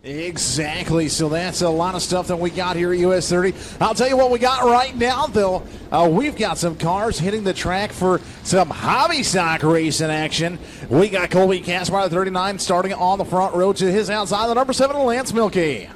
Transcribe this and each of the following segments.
Exactly. So that's a lot of stuff that we got here at US 30. I'll tell you what we got right now, though. We've got some cars hitting the track for some hobby stock racing action. We got Colby Caspar, the 39, starting on the front row to his outside. The number 7, Lance Milkey.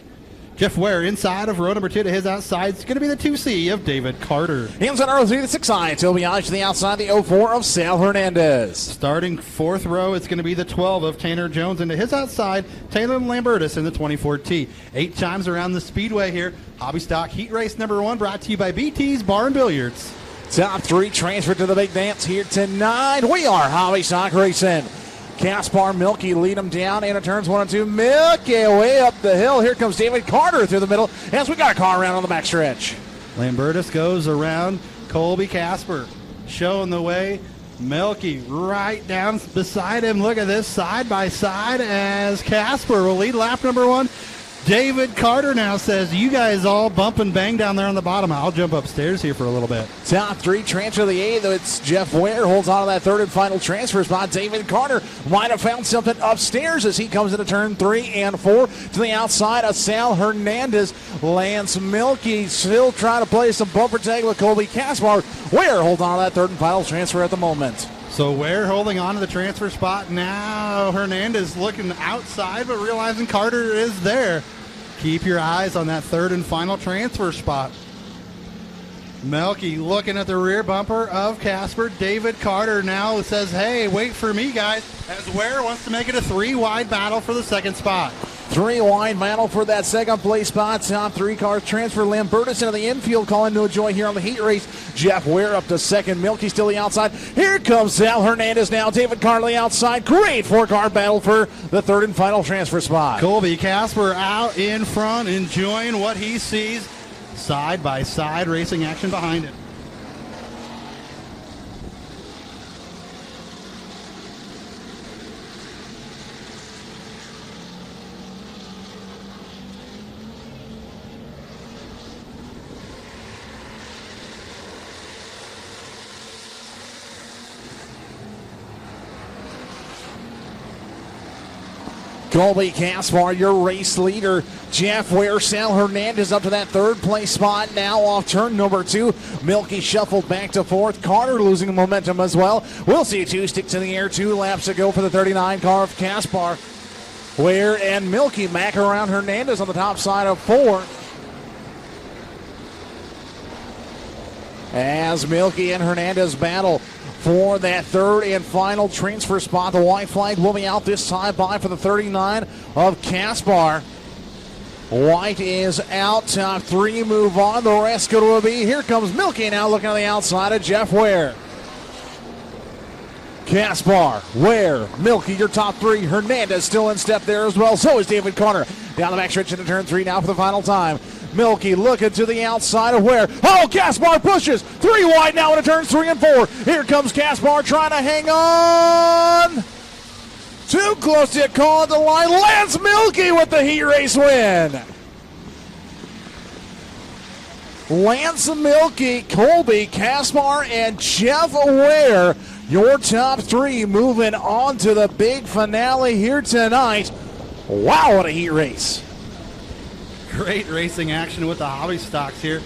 Jeff Ware inside of row number 2 to his outside. It's going to be the 2C of David Carter. Inside row 3, the 6I, Toby Hodge to the outside, the 04 of Sal Hernandez. Starting 4th row, it's going to be the 12 of Tanner Jones. And to his outside, Taylor Lambertus in the 24T. 8 times around the Speedway here. Hobby Stock Heat Race number 1 brought to you by BT's Bar and Billiards. Top 3 transfer to the big dance here tonight. We are Hobby Stock Racing. Caspar, Milkey lead him down into turns 1 and 2. Milkey way up the hill. Here comes David Carter through the middle as we got a car around on the backstretch. Lambertus goes around Colby Caspar, showing the way. Milkey right down beside him. Look at this, side by side as Caspar will lead lap number 1. David Carter now says, you guys all bump and bang down there on the bottom. I'll jump upstairs here for a little bit. Top 3 transfer to the 8th. It's Jeff Ware holds on to that 3rd and final transfer spot. David Carter might have found something upstairs as he comes into turn 3 and 4 to the outside of Sal Hernandez. Lance Milkey still trying to play some bumper tag with Colby Caspar. Ware holds on to that 3rd and final transfer at the moment. So Ware holding on to the transfer spot. Now Hernandez looking outside, but realizing Carter is there. Keep your eyes on that 3rd and final transfer spot. Milkey looking at the rear bumper of Caspar. David Carter now says, hey, wait for me, guys, as Ware wants to make it a 3-wide battle for the 2nd spot. 3-wide battle for that 2nd place spot. Top 3 cars transfer. Lambertus into the infield, calling no joy here on the heat race. Jeff Ware up to 2nd. Milkey still the outside. Here comes Sal Hernandez now. David Carley outside. Great 4-car battle for the 3rd and final transfer spot. Colby Caspar out in front, enjoying what he sees. Side by side racing action behind it. Colby Caspar, your race leader. Jeff Ware, Sal Hernandez up to that 3rd place spot. Now off turn number 2. Milkey shuffled back to 4th. Carter losing momentum as well. We'll see 2 stick to the air. 2 laps to go for the 39 car of Caspar. Ware and Milkey back around Hernandez on the top side of 4. As Milkey and Hernandez battle for that 3rd and final transfer spot. The white flag will be out this time by for the 39 of Caspar. White is out. Top 3 move on. The rest going to be. Here comes Milkey now looking on the outside of Jeff Ware. Caspar, Ware, Milkey, your top 3. Hernandez still in step there as well. So is David Carter. Down the backstretch into turn 3 now for the final time. Milkey looking to the outside of Ware. Oh, Caspar pushes. 3 wide now into turns 3 and 4. Here comes Caspar trying to hang on. Too close to call the line. Lance Milkey with the heat race win. Lance Milkey, Colby Caspar, and Jeff Ware, your top 3 moving on to the big finale here tonight. Wow, what a heat race. Great racing action with the hobby stocks here.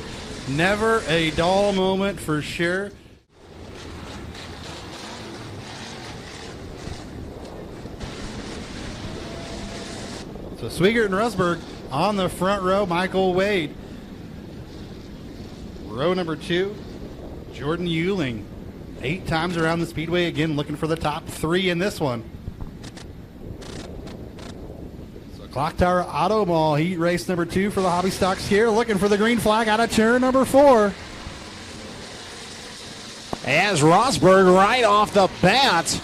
Never a dull moment for sure. So Swigert and Rusberg on the front row. Michael Wade. Row number 2, Jordan Euling. 8 times around the Speedway, again looking for the top 3 in this one. So Clock Tower Auto Mall heat race number 2 for the hobby stocks here, looking for the green flag out of turn number 4. As Rosberg right off the bat.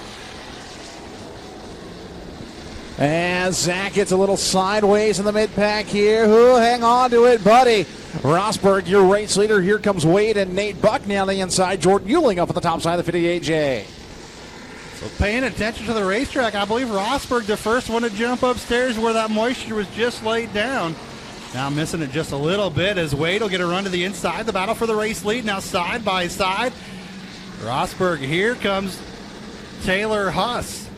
And Zach gets a little sideways in the mid-pack here. Ooh, hang on to it, buddy. Rosberg, your race leader. Here comes Wade and Nate Buckney on the inside. Jordan Euling up at the top side of the 58J. So paying attention to the racetrack, I believe Rosberg, the first one to jump upstairs where that moisture was just laid down. Now missing it just a little bit as Wade will get a run to the inside. The battle for the race lead now side by side. Rosberg, here comes Taylor Huss.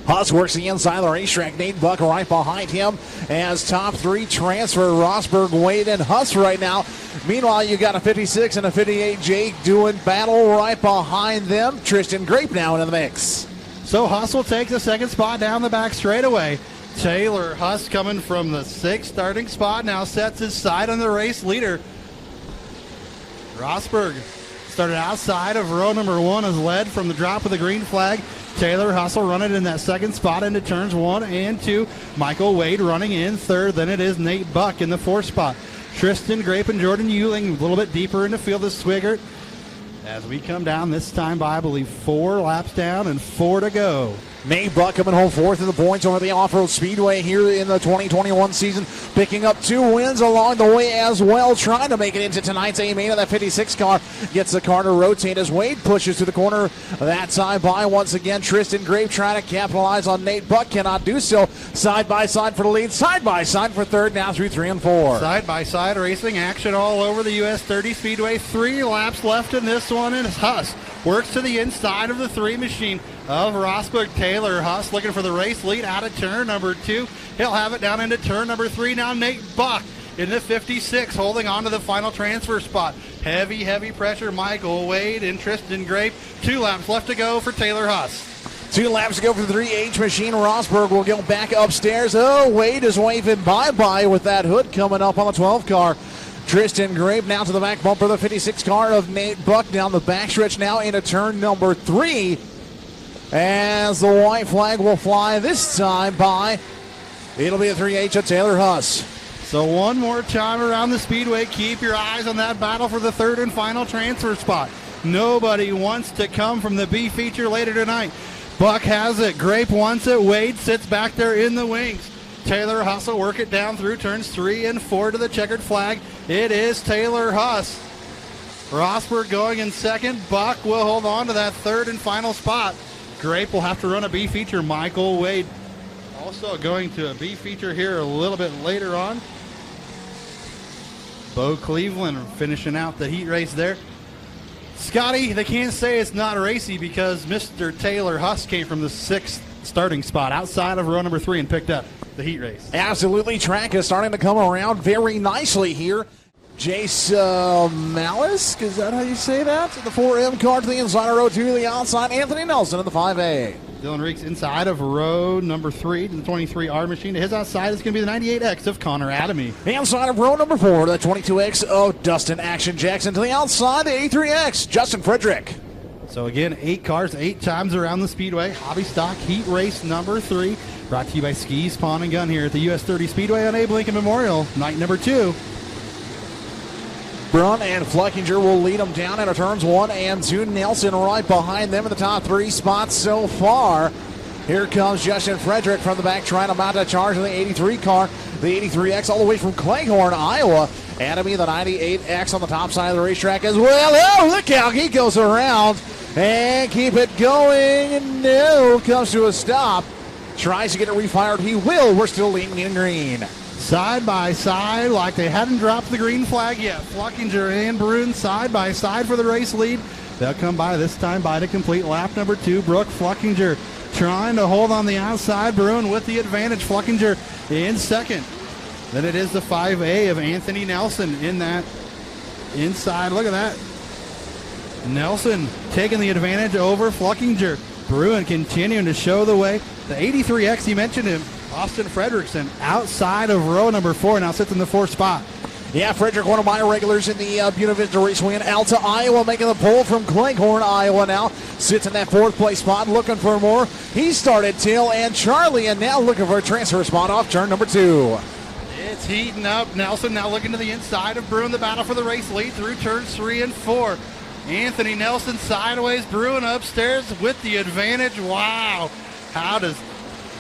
Huss works the inside of the racetrack. Nate Buck right behind him as top three transfer. Rosberg, Wade, and Huss right now. Meanwhile, you got a 56 and a 58 Jake doing battle right behind them. Tristan Grape now into the mix. So Huss will take the second spot down the back straightaway. Taylor Huss coming from the sixth starting spot now sets his side on the race leader. Rosberg started outside of row number one, has led from the drop of the green flag. Taylor Huss will run it in that second spot into turns 1 and 2. Michael Wade running in third. Then it is Nate Buck in the fourth spot. Tristan Grape and Jordan Euling a little bit deeper in the field of Swigert. As we come down this time by, I believe, 4 laps down and 4 to go. Nate Buck coming home fourth in the points over the Off-Road Speedway here in the 2021 season, picking up 2 wins along the way as well, trying to make it into tonight's A main of that 56 car. Gets the car to rotate as Wade pushes to the corner that time by. Once again, Tristan Grape trying to capitalize on Nate Buck, cannot do so. Side by side for the lead, side by side for third, now through 3 and 4. Side by side racing action all over the US 30 Speedway. 3 laps left in this one, and Huss works to the inside of the 3 machine of Rosberg. Taylor Huss looking for the race lead out of turn number 2. He'll have it down into turn number 3. Now Nate Buck in the 56 holding on to the final transfer spot. Heavy pressure. Michael Wade and Tristan Grape. 2 laps left to go for Taylor Huss. 2 laps to go for the 3H machine. Rosberg will go back upstairs. Oh, Wade is waving bye-bye with that hood coming up on the 12 car. Tristan Grape now to the back bumper, the 56 car of Nate Buck down the backstretch now into turn number 3. As the white flag will fly this time by, it'll be a 3H of Taylor Huss. So one more time around the speedway, keep your eyes on that battle for the third and final transfer spot. Nobody wants to come from the B feature later tonight. Buck has it, Grape wants it, Wade sits back there in the wings. Taylor Huss will work it down through turns 3 and 4 to the checkered flag. It is Taylor Huss. Rosberg going in second. Buck will hold on to that third and final spot. Grape will have to run a B feature. Michael Wade also going to a B feature here a little bit later on. Bo Cleveland finishing out the heat race there. Scotty, they can't say it's not racy because Mr. Taylor Huss came from the 6th starting spot outside of row number 3 and picked up the heat race. Absolutely. Track is starting to come around very nicely here. Jace Malice, is that how you say that? The 4M car to the inside of row 2 to the outside. Anthony Nelson in the 5A. Dylan Reeks inside of row number 3 to the 23R machine. To his outside is going to be the 98X of Connor Adamy. Inside of row number 4 to the 22X of Dustin Action Jackson. To the outside, the 83X, Justin Frederick. So again, 8 cars, 8 times around the speedway. Hobby Stock Heat Race number 3. Brought to you by Skis Pawn and Gun here at the US 30 Speedway on Abe Lincoln Memorial. Night number 2. Brun and Fleckinger will lead them down into turns 1 and 2. Nelson right behind them in the top 3 spots so far. Here comes Justin Frederick from the back trying to mount a charge in the 83 car. The 83X all the way from Cleghorn, Iowa. Adamy, the 98X on the top side of the racetrack as well. Oh, look how he goes around and keep it going. No, comes to a stop. Tries to get it refired. He will. We're still leading in green. Side by side, like they hadn't dropped the green flag yet. Fleckinger and Bruin side by side for the race lead. They'll come by this time by to complete lap number 2. Brooke Fleckinger trying to hold on the outside. Bruin with the advantage. Fleckinger in second. Then it is the 5A of Anthony Nelson in that inside. Look at that. Nelson taking the advantage over Fleckinger. Bruin continuing to show the way. The 83X, you mentioned him, Austin Fredrickson, outside of row number 4, now sits in the 4th spot. Yeah, Frederick, one of my regulars in the Buena Vista Raceway in Alta, Iowa, making the pull from Cleghorn, Iowa now. Sits in that 4th place spot, looking for more. He started tail and Charlie, and now looking for a transfer spot off turn number 2. It's heating up. Nelson now looking to the inside of Bruin, the battle for the race lead through turns 3 and 4. Anthony Nelson sideways, Bruin upstairs with the advantage. Wow. How does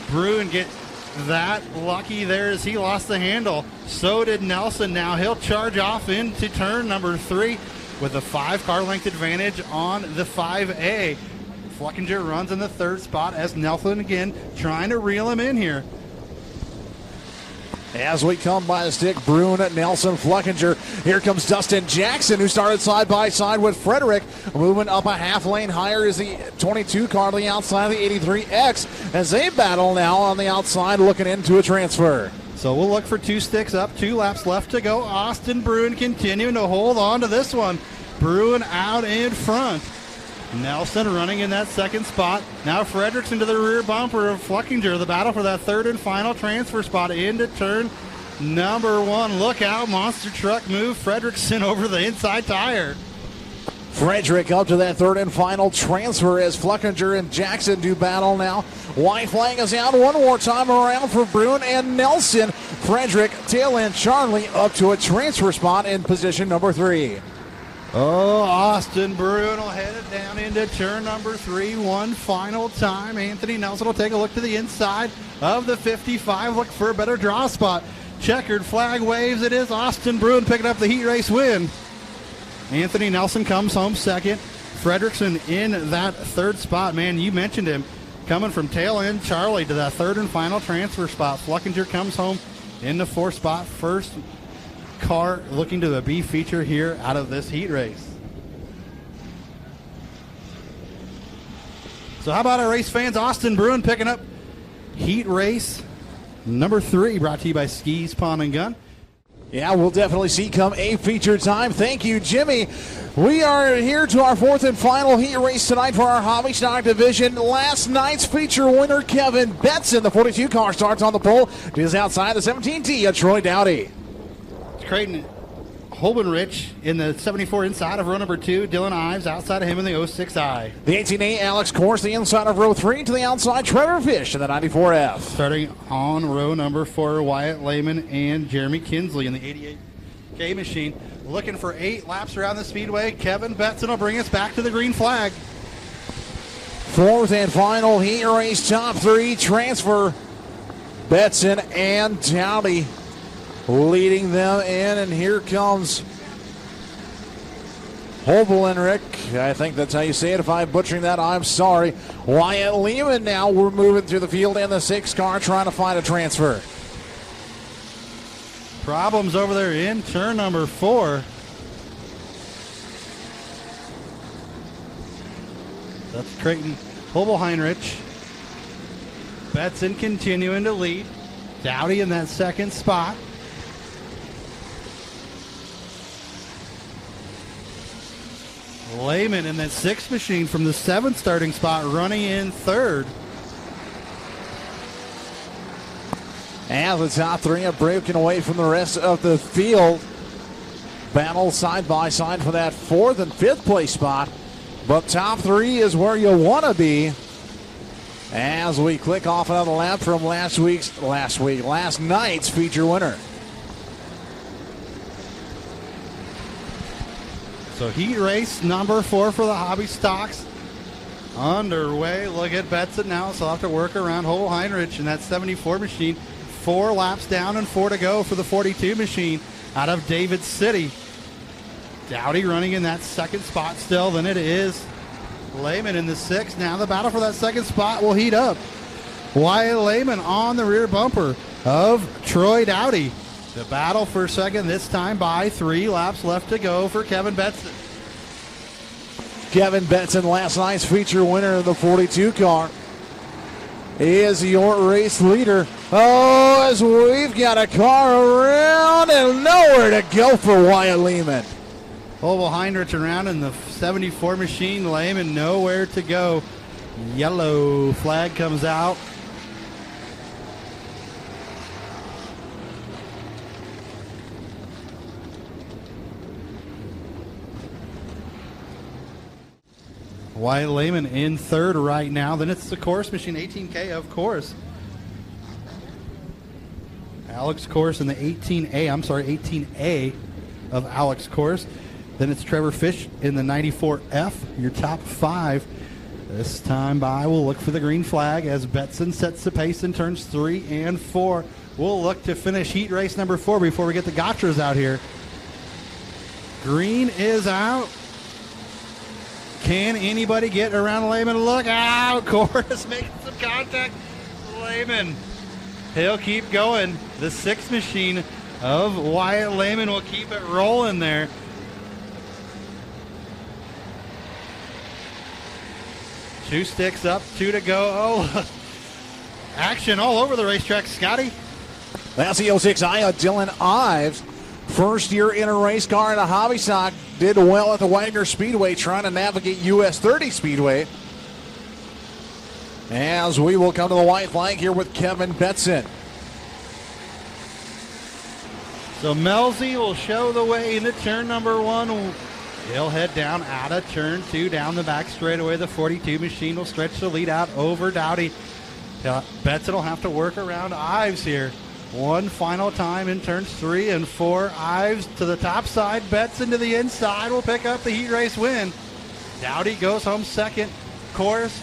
Bruin get that lucky there as he lost the handle? So did Nelson. Now he'll charge off into turn number 3 with a 5-car length advantage on the 5A. Fleckinger runs in the 3rd spot as Nelson again trying to reel him in here. As we come by the stick, Bruin, Nelson, Fluckinger. Here comes Dustin Jackson, who started side by side with Frederick. Moving up a half lane higher is the 22 car to the outside of the 83X as they battle now on the outside looking into a transfer. So we'll look for 2 sticks up, 2 laps left to go. Austin Bruin continuing to hold on to this one. Bruin out in front. Nelson running in that second spot. Now Fredrickson to the rear bumper of Fluckinger. The battle for that third and final transfer spot into turn number 1. Look out, monster truck move. Fredrickson over the inside tire. Frederick up to that third and final transfer as Fluckinger and Jackson do battle now. White flag is out one more time around for Bruin and Nelson. Frederick, tail end Charlie up to a transfer spot in position number 3. Oh, Austin Bruin will head it down into turn number 3 one final time. Anthony Nelson will take a look to the inside of the 55, look for a better draw spot. Checkered flag waves. It is Austin Bruin picking up the heat race win. Anthony Nelson comes home second. Fredrickson in that third spot. Man, you mentioned him coming from tail end Charlie to that third and final transfer spot. Fluckinger comes home in the 4th spot. First car looking to the B feature here out of this heat race. So how about our race fans? Austin Bruin picking up heat race number 3, brought to you by Skis Pond and Gun. Yeah, we'll definitely see come A feature time. Thank you, Jimmy. We are here to our 4th and final heat race tonight for our Hobby Stock division. Last night's feature winner, Kevin Betson. The 42 car starts on the pole. Just outside the 17T of Troy Dowdy. Creighton Holbenrich in the 74 inside of row number 2. Dylan Ives outside of him in the 06i. The 18A Alex Kors, the inside of row 3 to the outside. Trevor Fish in the 94F. Starting on row number 4, Wyatt Lehman and Jeremy Kinsley in the 88K machine. Looking for 8 laps around the Speedway. Kevin Betson will bring us back to the green flag. 4th and final heat race, top 3 transfer. Betson and Dowdy leading them in, and here comes Holbenrich. I think that's how you say it. If I'm butchering that, I'm sorry. Wyatt Lehman now, we're moving through the field in the 6 car trying to find a transfer. Problems over there in turn number 4. That's Creighton Holbenrich. Betson continuing to lead. Dowdy in that second spot. Lehman in that 6th machine from the 7th starting spot, running in 3rd. And the top 3 have broken away from the rest of the field. Battle side by side for that 4th and 5th place spot. But top 3 is where you want to be. As we click off another lap from last night's feature winner. So heat race number 4 for the Hobby Stocks underway. Look at Betson now, so I'll have to work around Holbenrich in that 74 machine. 4 laps down and 4 to go for the 42 machine out of David City. Dowdy running in that 2nd spot still. Then it is Lehman in the 6th. Now the battle for that 2nd spot will heat up. Wyatt Lehman on the rear bumper of Troy Dowdy. The battle for 2nd this time by 3 laps left to go for Kevin Betson. Kevin Betson, last night's feature winner of the 42 car, is your race leader. Oh, as we've got a car around and nowhere to go for Wyatt Lehman. Holbenrich around in the 74 machine. Lehman nowhere to go. Yellow flag comes out. Wyatt Lehman in 3rd right now. Then it's the Kors machine, 18K of course. Alex Kors in the 18A of Alex Kors. Then it's Trevor Fish in the 94F, your top 5. This time by, we'll look for the green flag as Betson sets the pace in turns 3 and 4. We'll look to finish heat race number 4 before we get the gotchas out here. Green is out. Can anybody get around Lehman? Look out! Kors making some contact. Lehman He'll keep going. The 6 machine of Wyatt Lehman will keep it rolling there. Two sticks up, 2 to go. Oh, action all over the racetrack, Scotty. That's the 06 Aya, Dylan Ives. First year in a race car in a hobby stock. Did well at the Wagner Speedway, trying to navigate US 30 Speedway. As we will come to the white flag here with Kevin Betson. So Melzi will show the way into turn number 1. He'll head down out of turn 2, down the back straightaway. The 42 machine will stretch the lead out over Dowdy. Betson will have to work around Ives here. One final time in turns 3 and 4. Ives to the top side. Betson to the inside will pick up the heat race win. Dowdy goes home second. Course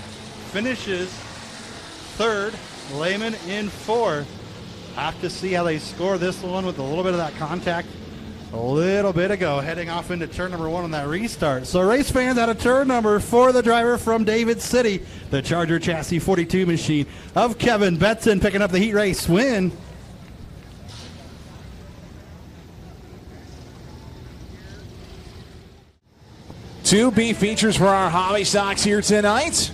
finishes third. Lehman in 4th. Have to see how they score this one with a little bit of that contact a little bit ago, heading off into turn number 1 on that restart. So race fans, out of turn number 4, the driver from David City, the Charger Chassis 42 machine of Kevin Betson, picking up the heat race win. Two B features for our hobby stocks here tonight.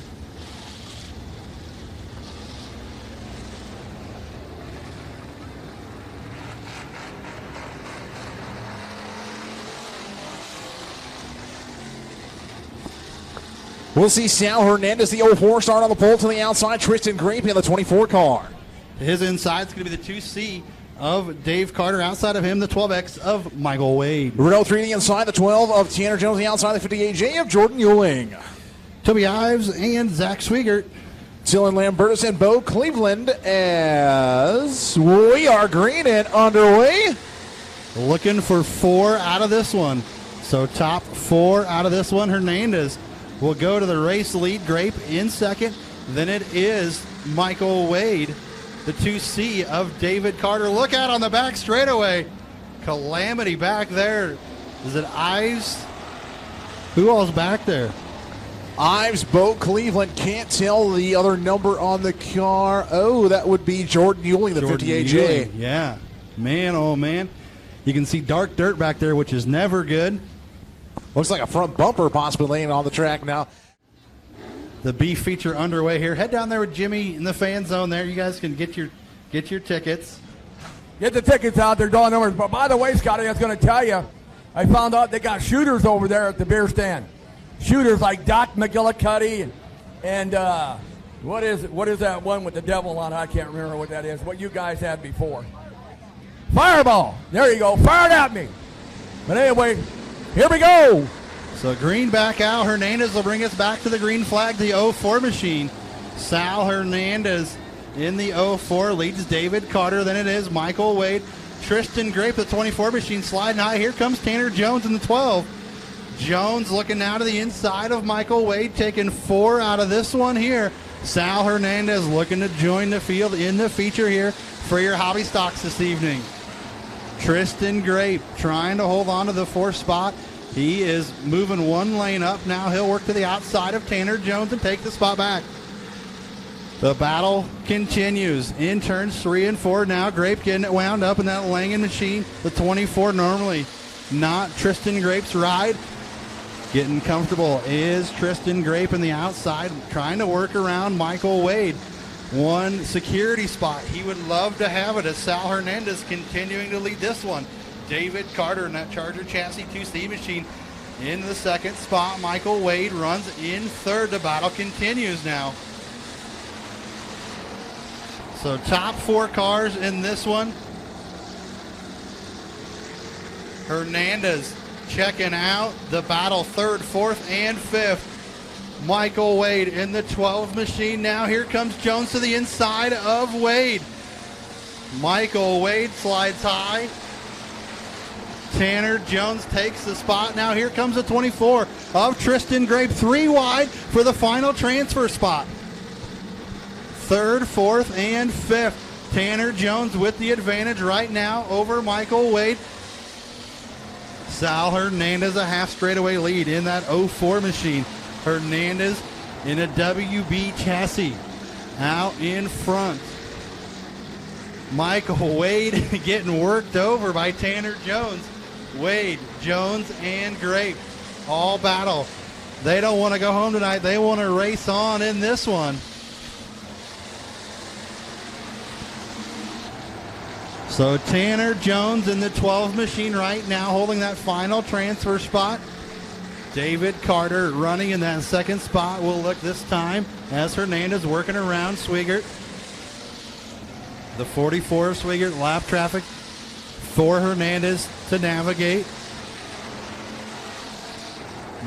We'll see Sal Hernandez, the 04, start on the pole to the outside. Tristan Grape in the 24 car. His inside's going to be the 2C of Dave Carter. Outside of him, the 12X of Michael Wade. Renault 3 the inside, the 12 of Tanner Jones, the outside, the 58J of Jordan Euling. Toby Ives and Zach Swigert. Dylan Lambertus and Bo Cleveland as we are green and underway. Looking for 4 out of this one. So top 4 out of this one. Hernandez will go to the race lead. Grape in second. Then it is Michael Wade, the 2C of David Carter. Look out on the back straightaway. Calamity back there. Is it Ives? Who all's back there? Ives, Bo Cleveland. Can't tell the other number on the car. Oh, that would be Jordan Euling, the 58J. Yeah. Man, oh man. You can see dark dirt back there, which is never good. Looks like a front bumper possibly laying on the track now. The B feature underway here. Head down there with Jimmy in the fan zone there. You guys can get your tickets. Get the tickets out there, door numbers. But by the way, Scotty, I was going to tell you, I found out they got shooters over there at the beer stand. Shooters like Doc McGillicuddy and what is that one with the devil on it? I can't remember what that is. What you guys had before. Fireball. There you go. Fire it at me. But anyway, here we go. So green back out. Hernandez will bring us back to the green flag, the 04 machine. Sal Hernandez in the 04 leads David Carter. Then it is Michael Wade. Tristan Grape, the 24 machine, sliding high. Here comes Tanner Jones in the 12. Jones looking now to the inside of Michael Wade, taking 4 out of this one here. Sal Hernandez looking to join the field in the feature here for your hobby stocks this evening. Tristan Grape trying to hold on to the 4th spot. He is moving 1 lane up. Now he'll work to the outside of Tanner Jones and take the spot back. The battle continues in turns 3 and 4. Now Grape getting it wound up in that Langen machine. The 24 normally not Tristan Grape's ride. Getting comfortable is Tristan Grape in the outside, trying to work around Michael Wade. 1 security spot. He would love to have it as Sal Hernandez continuing to lead this one. David Carter in that Charger Chassis 2C machine in the 2nd spot. Michael Wade runs in 3rd. The battle continues now. So top 4 cars in this one. Hernandez checking out the battle 3rd, 4th, and 5th. Michael Wade in the 12 machine now. Here comes Jones to the inside of Wade. Michael Wade slides high. Tanner Jones takes the spot. Now here comes the 24 of Tristan Grape, 3 wide for the final transfer spot. 3rd, 4th, and 5th. Tanner Jones with the advantage right now over Michael Wade. Sal Hernandez a half straightaway lead in that 04 machine. Hernandez in a WB chassis out in front. Michael Wade getting worked over by Tanner Jones. Wade, Jones, and Grape all battle. They don't want to go home tonight. They want to race on in this one. So Tanner Jones in the 12 machine right now, holding that final transfer spot. David Carter running in that second spot. Will look this time as Hernandez working around Swigert. The 44 of Swigert, lap traffic for Hernandez to navigate.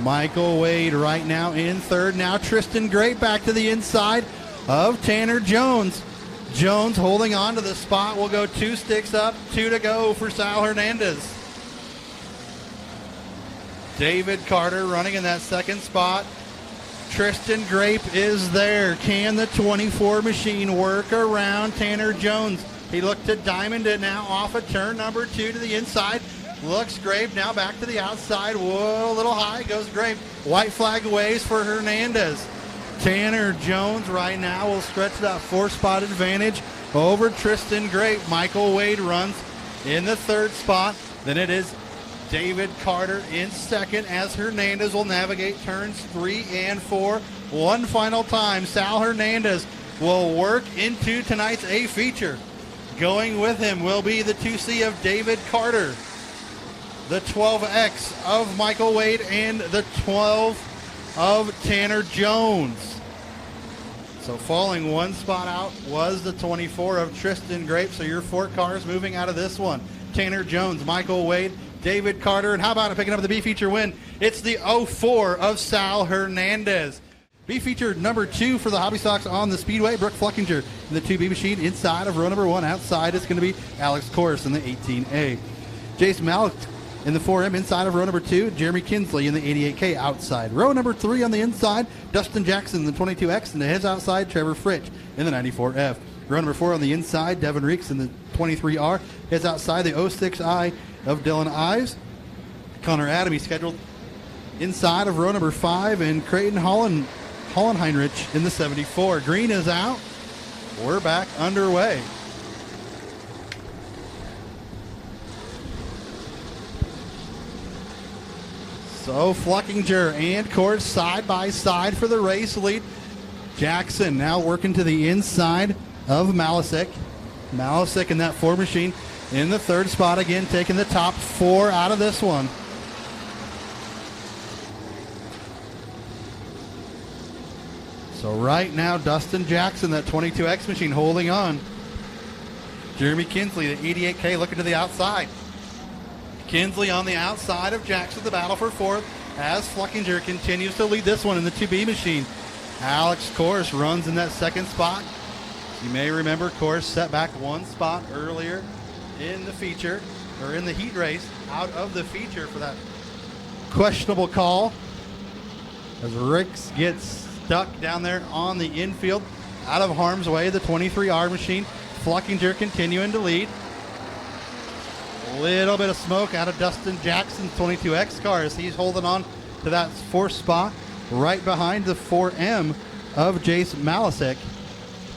Michael Wade right now in third. Now Tristan Grape back to the inside of Tanner Jones. Jones holding on to the spot. Will go 2 sticks up, 2 to go for Sal Hernandez. David Carter running in that second spot. Tristan Grape is there. Can the 24 machine work around Tanner Jones? He looked to diamond it now off of turn number 2 to the inside. Looks Grape now back to the outside. Whoa, a little high goes Grape. White flag waves for Hernandez. Tanner Jones right now will stretch that 4-spot advantage over Tristan Grape. Michael Wade runs in the third spot. Then it is David Carter in second as Hernandez will navigate turns 3 and 4. One final time, Sal Hernandez will work into tonight's A feature. Going with him will be the 2C of David Carter, the 12X of Michael Wade, and the 12 of Tanner Jones. So falling 1 spot out was the 24 of Tristan Grape. So your 4 cars moving out of this one. Tanner Jones, Michael Wade, David Carter, and how about picking up the B feature win? It's the 04 of Sal Hernandez. B feature number 2 for the Hobby Stocks on the Speedway. Brooke Fluckinger in the 2B machine inside of row number 1. Outside it's going to be Alex Kors in the 18A. Jace Malik in the 4M inside of row number 2. Jeremy Kinsley in the 88K outside. Row number 3 on the inside, Dustin Jackson in the 22X, and to his outside, Trevor Fritch in the 94F. Row number 4 on the inside, Devin Reeks in the 23R. His outside, the 06I of Dylan Ives. Connor Adamy scheduled inside of row number 5, and Creighton Hollenheinrich in the 74. Green is out. We're back underway. So Fluckinger and Kors side by side for the race lead. Jackson now working to the inside of Malisic. Malisic in that 4 machine in the 3rd spot again, taking the top 4 out of this one. So right now, Dustin Jackson, that 22X machine, holding on. Jeremy Kinsley, the 88K, looking to the outside. Kinsley on the outside of Jackson, the battle for 4th, as Fluckinger continues to lead this one in the 2B machine. Alex Kors runs in that 2nd spot. You may remember Kors set back 1 spot earlier in the feature, or in the heat race, out of the feature for that questionable call. As Ricks gets stuck down there on the infield, out of harm's way, the 23R machine. Fluckinger continuing to lead. A little bit of smoke out of Dustin Jackson's 22X car as he's holding on to that 4th spot right behind the 4M of Jace Malisic.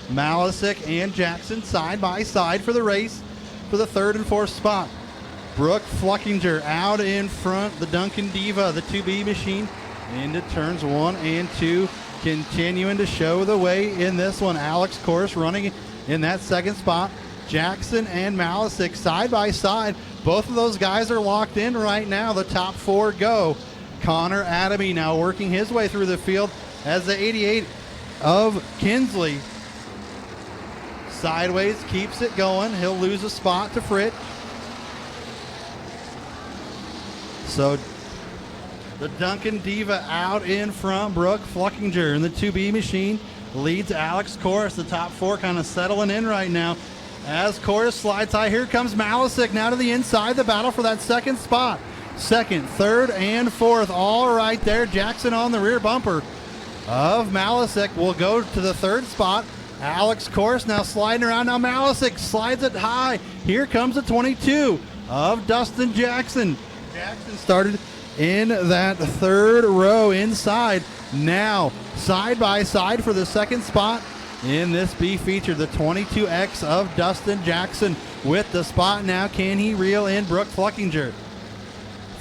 Malisic and Jackson side by side for the race for the 3rd and 4th spot. Brooke Fluckinger out in front, the Duncan Diva, the 2B machine, into turns 1 and 2, continuing to show the way in this one. Alex Kors running in that 2nd spot. Jackson and Malisic side by side. Both of those guys are locked in right now. The top 4 go. Connor Adamy now working his way through the field as the 88 of Kinsley sideways keeps it going. He'll lose a spot to Fritz. So the Duncan Diva out in front. Brooke Fluckinger in the 2B machine leads Alex Kors. The top 4 kind of settling in right now as Kors slides high. Here comes Malisic now to the inside. The battle for that 2nd spot. 2nd, 3rd, and 4th all right there. Jackson on the rear bumper of Malisic will go to the 3rd spot. Alex Kors now sliding around. Now Malisic slides it high. Here comes the 22 of Dustin Jackson. Jackson started in that 3rd row inside. Now side by side for the 2nd spot. in this B feature. The 22X of Dustin Jackson with the spot now. Can he reel in Brooke Fluckinger?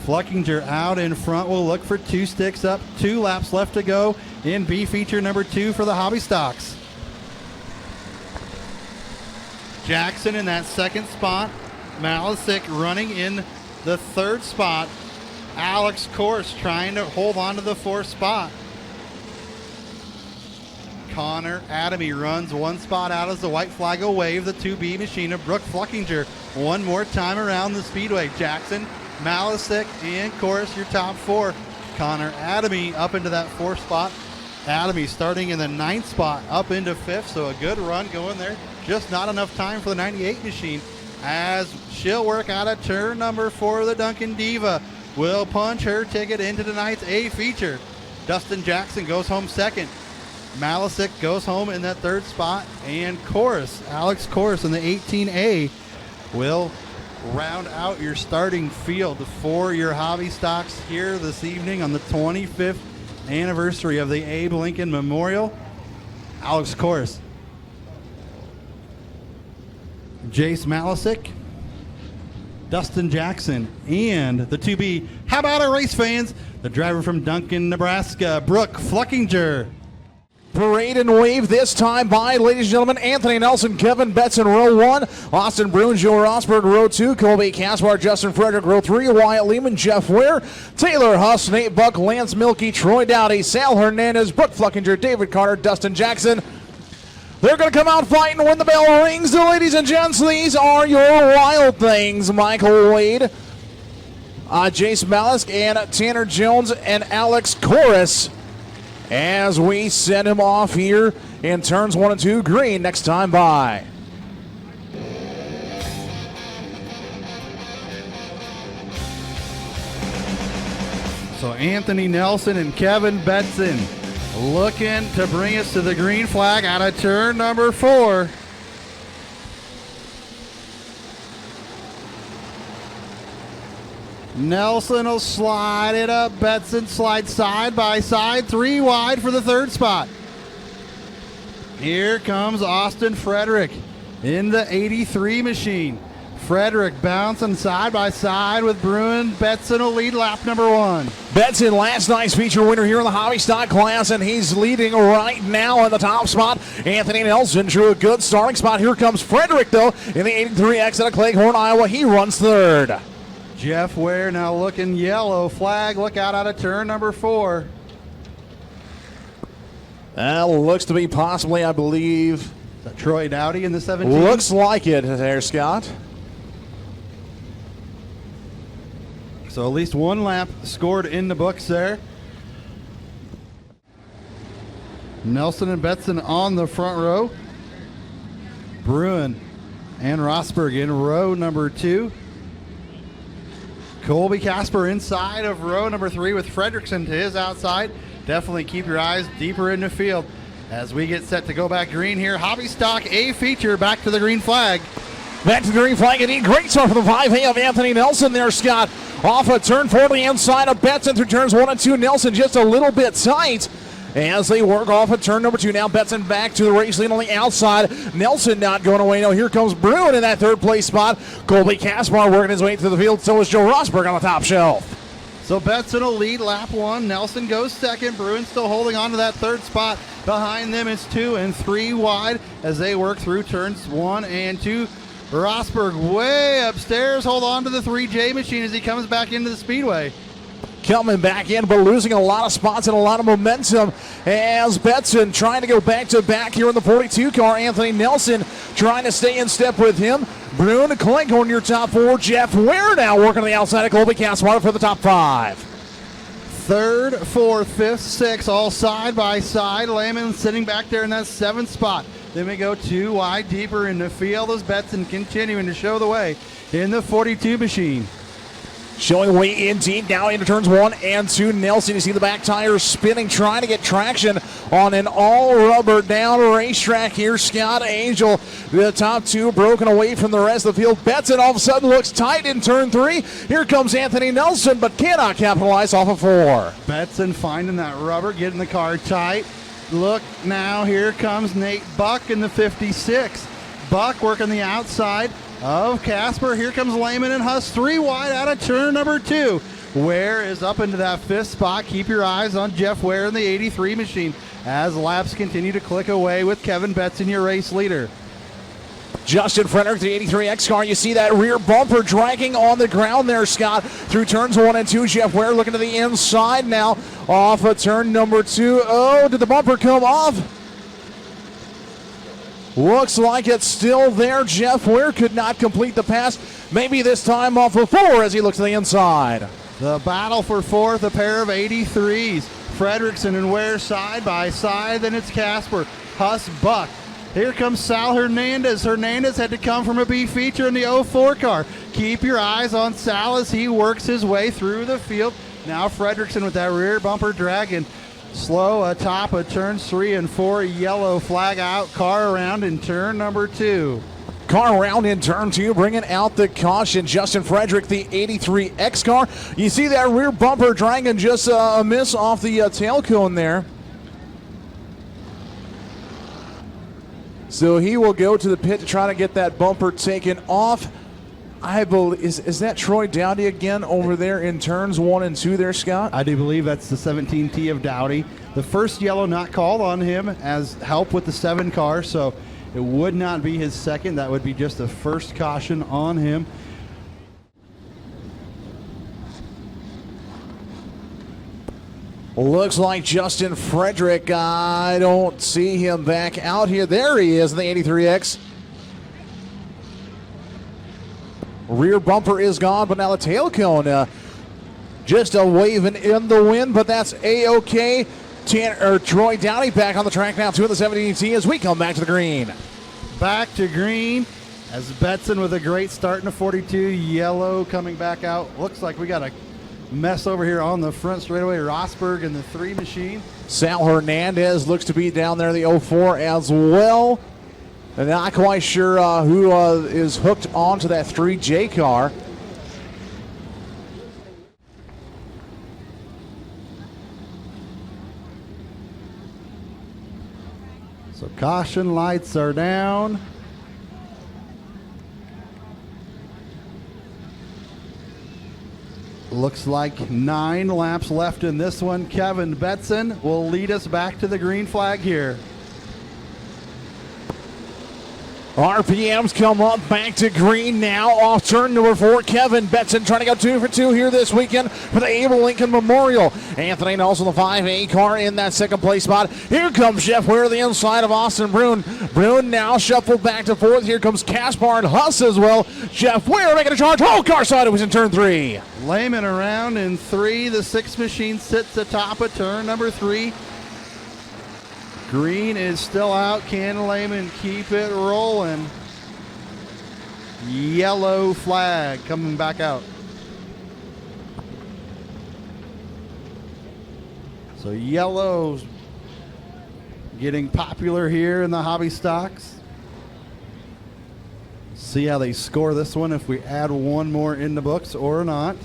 Fluckinger out in front will look for 2 sticks up. 2 laps left to go in B feature number 2 for the Hobby Stocks. Jackson in that second spot. Malisic running in the third spot. Alex Kors trying to hold on to the 4th spot. Connor Adamy runs 1 spot out as the white flag will wave. The 2B machine of Brooke Fluckinger one more time around the Speedway. Jackson, Malisic, and Kors, your top 4. Connor Adamy up into that 4th spot. Adamy starting in the 9th spot up into 5th, so a good run going there. Just not enough time for the 98 machine as she'll work out of turn number 4. The Duncan Diva will punch her ticket into tonight's A feature. Dustin Jackson goes home 2nd. Malisic goes home in that 3rd spot, and Alex Kors in the 18A will round out your starting field for your Hobby Stocks here this evening on the 25th anniversary of the Abe Lincoln Memorial. Alex Kors, Jace Malisic, Dustin Jackson, and the 2B. How about our race fans? The driver from Duncan, Nebraska, Brooke Fluckinger. Parade and wave this time by, ladies and gentlemen, Anthony Nelson, Kevin Betson, row 1, Austin Bruin, Joe Rosberg, row 2, Colby Caspar, Justin Frederick, row 3, Wyatt Lehman, Jeff Ware, Taylor Huss, Nate Buck, Lance Milkey, Troy Dowdy, Sal Hernandez, Brooke Fluckinger, David Carter, Dustin Jackson. They're going to come out fighting when the bell rings. So, ladies and gents, these are your wild things. Michael Wade, Jace Malisic, and Tanner Jones, and Alex Kors, as we send him off here in turns 1 and 2, green next time by. So Anthony Nelson and Kevin Betson looking to bring us to the green flag out of turn number 4. Nelson will slide it up. Betson slides side by side, 3 wide for the 3rd spot. Here comes Austin Frederick in the 83 machine. Frederick bouncing side by side with Bruin. Betson will lead lap number 1. Betson, last night's feature winner here in the Hobby Stock class, and he's leading right now in the top spot. Anthony Nelson drew a good starting spot. Here comes Frederick, though, in the 83X out of Cleghorn, Iowa. He runs 3rd. Jeff Ware now looking yellow. Flag, look out of turn number 4. That looks to be possibly, I believe. Is that Troy Dowdy in the 17? Looks like it there, Scott. So at least 1 lap scored in the books there. Nelson and Betson on the front row. Bruin and Rosberg in row number 2. Colby Casper inside of row number 3 with Fredrickson to his outside. Definitely keep your eyes deeper in the field as we get set to go back green here. Hobby Stock A feature, back to the green flag. Back to the green flag, indeed. Great start for the 5A of Anthony Nelson there, Scott. Off a turn 4 to the inside of Betson through turns 1 and 2. Nelson just a little bit tight as they work off at turn number 2. Now Betson back to the race lead on the outside. Nelson not going away. No, here comes Bruin in that 3rd place spot. Colby Caspar working his way through the field. So is Joe Rosberg on the top shelf. So Betson will lead lap 1. Nelson goes 2nd. Bruin still holding on to that 3rd spot. Behind them is 2 and 3 wide as they work through turns 1 and 2. Rosberg way upstairs. Hold on to the 3J machine as he comes back into the Speedway. Coming back in, but losing a lot of spots and a lot of momentum as Betson trying to go back-to-back here in the 42 car. Anthony Nelson trying to stay in step with him. Bruin and Cleghorn, your top 4. Jeff Ware now working on the outside of Colby Caspar for the top 5. 3rd, 4th, 5th, 6th, all side by side. Lehman sitting back there in that 7th spot. Then we go 2 wide deeper in the field as Betson continuing to show the way in the 42 machine. Showing way in deep now into turns 1 and 2. Nelson, you see the back tires spinning, trying to get traction on an all-rubber down racetrack here. Scott Angel, the top 2, broken away from the rest of the field. Betson all of a sudden looks tight in turn 3. Here comes Anthony Nelson, but cannot capitalize off of 4. Betson finding that rubber, getting the car tight. look now, here comes Nate Buck in the 56. Buck working the outside of Casper. Here comes Lehman and Huss, 3 wide out of turn number 2. Ware is up into that 5th spot. Keep your eyes on Jeff Ware in the 83 machine as laps continue to click away with Kevin Betson, your race leader. Justin Frederick, the 83X car. You see that rear bumper dragging on the ground there, Scott, through turns 1 and 2. Jeff Ware looking to the inside now off of turn number 2. Oh, did the bumper come off? Looks like it's still there. Jeff Ware could not complete the pass. Maybe this time off of 4 as he looks to the inside. The battle for 4th, a pair of 83s. Fredrickson and Ware side by side. Then it's Casper, Huss, Buck. Here comes Sal Hernandez. Hernandez had to come from a B feature in the 04 car. Keep your eyes on Sal as he works his way through the field. Now Fredrickson with that rear bumper dragging. Slow atop of turns 3 and 4. Yellow flag out. Car around in turn number 2. Car around in turn 2, bringing out the caution. Justin Frederick, the 83X car. You see that rear bumper dragging just a miss off the tail cone there. So he will go to the pit to try to get that bumper taken off. I believe, is that Troy Dowdy again over there in turns 1 and 2 there, Scott? I do believe that's the 17T of Dowdy. The first yellow not called on him as help with the 7 car, so it would not be his second. That would be just the first caution on him. Looks like Justin Frederick. I don't see him back out here. There he is in the 83X. Rear bumper is gone, but now the tail cone just a waving in the wind, but that's A-OK. Troy Downey back on the track now, 2 of the 17T as we come back to the green. Back to green as Betson with a great start in the 42. Yellow coming back out. Looks like we got a mess over here on the front straightaway. Rosberg in the 3 machine. Sal Hernandez looks to be down there in the 04 as well. And not quite sure who is hooked onto that 3J car. So caution lights are down. Looks like 9 laps left in this one. Kevin Betson will lead us back to the green flag here. RPMs come up back to green now off turn number 4. Kevin Betson trying to go 2 for 2 here this weekend for the Abel Lincoln Memorial. Anthony Nelson, the 5A car in that second place spot. Here comes Jeff Ware, the inside of Austin Brune. Brune now shuffled back to 4th. Here comes Caspar and Huss as well. Jeff Ware making a charge. Oh, car side, it was in turn 3. Lehman around in 3. The 6 machine sits atop of turn number 3. Green is still out. Can Lehman keep it rolling? Yellow flag coming back out. So yellow's getting popular here in the hobby stocks. See how they score this one, if we add one more in the books or not.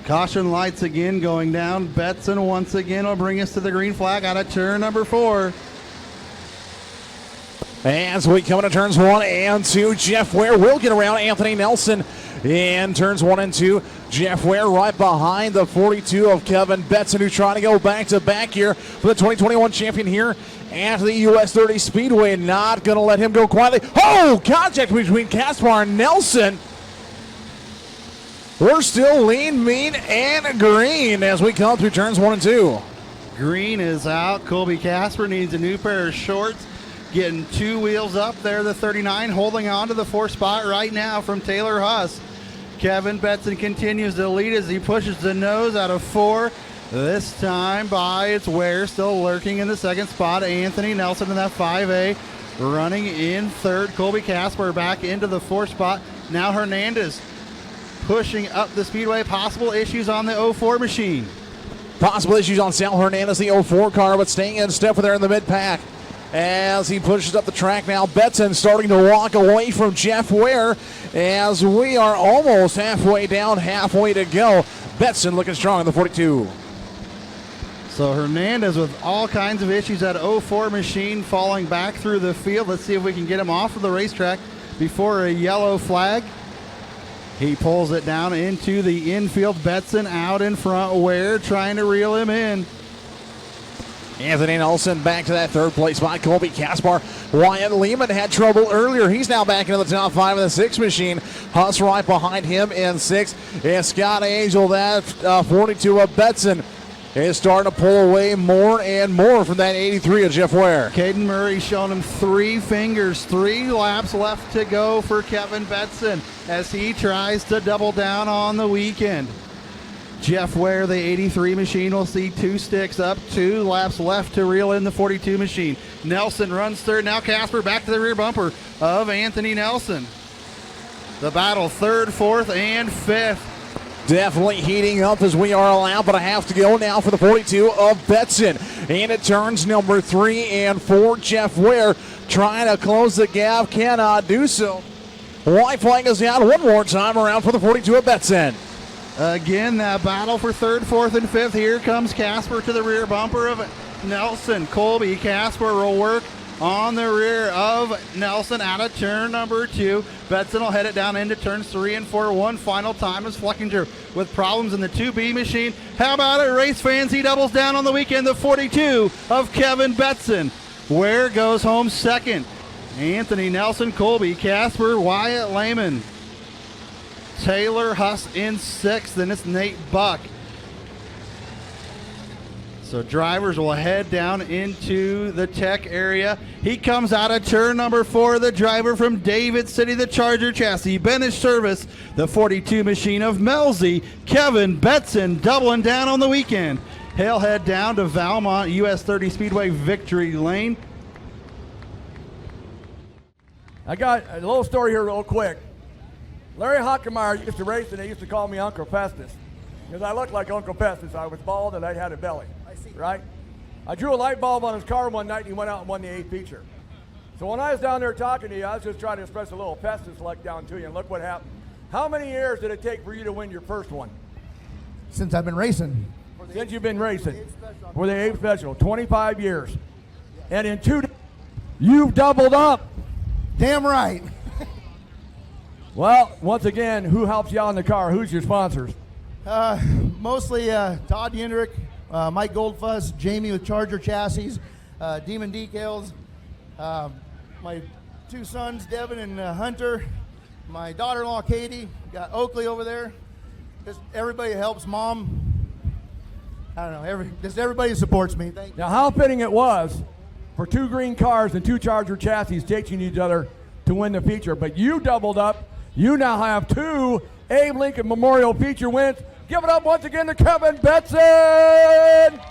Caution lights again going down. Betson once again will bring us to the green flag out of turn number 4. As we come into turns 1 and 2, Jeff Ware will get around Anthony Nelson in turns 1 and 2. Jeff Ware right behind the 42 of Kevin Betson, who's trying to go back-to-back here for the 2021 champion here at the US 30 Speedway. Not going to let him go quietly. Oh, contact between Caspar and Nelson. We're still lean, mean, and green as we come through turns 1 and 2. Green is out. Colby Casper needs a new pair of shorts. Getting 2 wheels up there, the 39, holding on to the 4th spot right now from Taylor Huss. Kevin Betson continues to lead as he pushes the nose out of 4. This time by its Ware, still lurking in the 2nd spot. Anthony Nelson in that 5A, running in 3rd. Colby Casper back into the 4th spot. Now Hernandez pushing up the speedway. Possible issues on the 04 machine. Possible issues on Sal Hernandez, the 04 car, but staying in step with there in the mid-pack. As he pushes up the track now, Betson starting to walk away from Jeff Ware as we are almost halfway down, halfway to go. Betson looking strong in the 42. So Hernandez with all kinds of issues at 04 machine falling back through the field. Let's see if we can get him off of the racetrack before a yellow flag. He pulls it down into the infield. Betson out in front. Ware trying to reel him in. Anthony Nelson back to that third place spot. Colby Caspar. Wyatt Lehman had trouble earlier. He's now back into the top 5 of the 6 machine. Huss right behind him in 6. And Scott Angel, that 42 of Betson, is starting to pull away more and more from that 83 of Jeff Ware. Caden Murray showing him 3 fingers. 3 laps left to go for Kevin Betson as he tries to double down on the weekend. Jeff Ware, the 83 machine, will see 2 sticks up, 2 laps left to reel in the 42 machine. Nelson runs third. Now Casper back to the rear bumper of Anthony Nelson. The battle, 3rd, 4th, and 5th. Definitely heating up as we are allowed, but I have to go now for the 42 of Betson. And it turns number 3 and 4. Jeff Ware trying to close the gap, cannot do so. White flag is down one more time around for the 42 of Betson. Again, that battle for 3rd, 4th, and 5th. Here comes Casper to the rear bumper of Nelson. Colby Casper will work on the rear of Nelson out of turn number 2. Betson will head it down into turns 3 and 4 one final time as Fleckinger with problems in the 2B machine. How about it, race fans? He doubles down on the weekend, the 42 of Kevin Betson. Ware goes home 2nd. Anthony Nelson, Colby Casper, Wyatt Lehman. Taylor Huss in 6th, and it's Nate Buck. So drivers will head down into the tech area. He comes out of turn number 4, the driver from David City, the Charger chassis, Benish Service, the 42 machine of Melzi, Kevin Betson, doubling down on the weekend. He'll head down to Valmont US 30 Speedway Victory Lane. I got a little story here real quick. Larry Hockemeyer used to race, and they used to call me Uncle Festus because I looked like Uncle Festus. I was bald, and I had a belly, right? I drew a light bulb on his car one night, and he went out and won the 8th feature. So when I was down there talking to you, I was just trying to express a little Festus-like down to you, and look what happened. How many years did it take for you to win your first one? Since I've been racing. Since you've been racing. For the 8th special, 25 years. And in 2 days, you've doubled up. Damn right. Well, once again, who helps you out in the car? Who's your sponsors? Mostly Todd Yendrick, Mike Goldfuss, Jamie with Charger Chassis, Demon Decals, my 2 sons, Devin and Hunter, my daughter-in-law, Katie, got Oakley over there. Just everybody helps Mom. I don't know, just everybody supports me. Thank you. Now, how fitting it was for 2 green cars and 2 Charger chassis chasing each other to win the feature, but you doubled up. You now have 2 Abe Lincoln Memorial feature wins. Give it up once again to Kevin Betson.